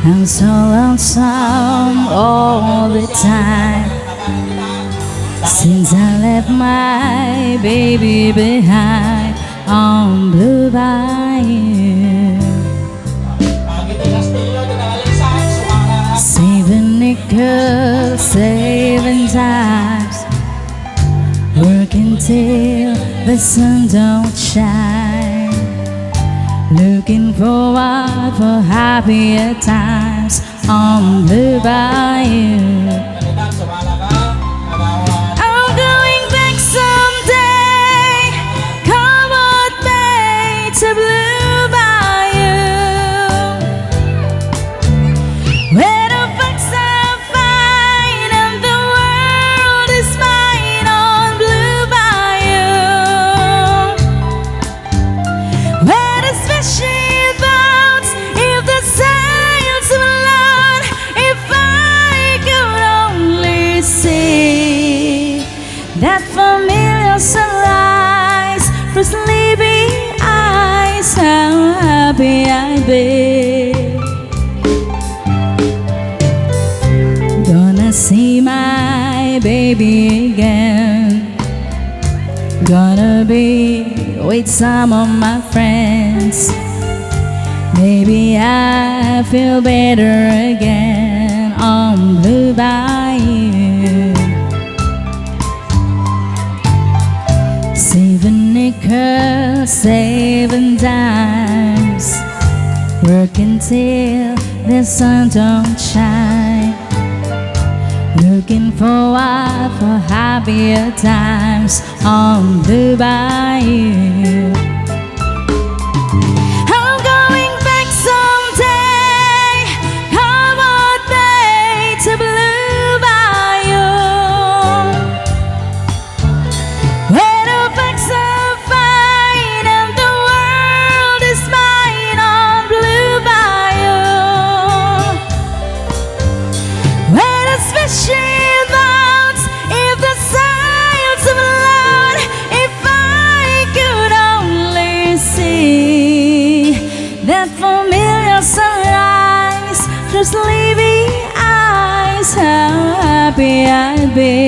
I'm so lonesome all the time since I left my baby behind on Blue Bayou. Saving nickels, saving times, working till the sun don't shine, looking forward for happier times on Blue Bayou. I'm going back someday, come what may, to Blue Bayou, where the folks are fine and the world is mine on Blue Bayou, where the special boats, if the sails were loud, if I could only see that familiar sunrise for sleepy eyes, how happy I'd be. Gonna see my baby again, gonna be with some of my friends. Maybe I feel better again on Blue Bayou. Saving nickels, saving dimes, working till the sun don't shine, looking forward for happier times on Blue Bayou. I'm going back someday, come what may, to Blue Bayou, where the facts are fine and the world is mine on Blue Bayou, where the special boats, if the sails were loud, if I could only see that familiar sunrise through sleepy eyes, how happy I'd be.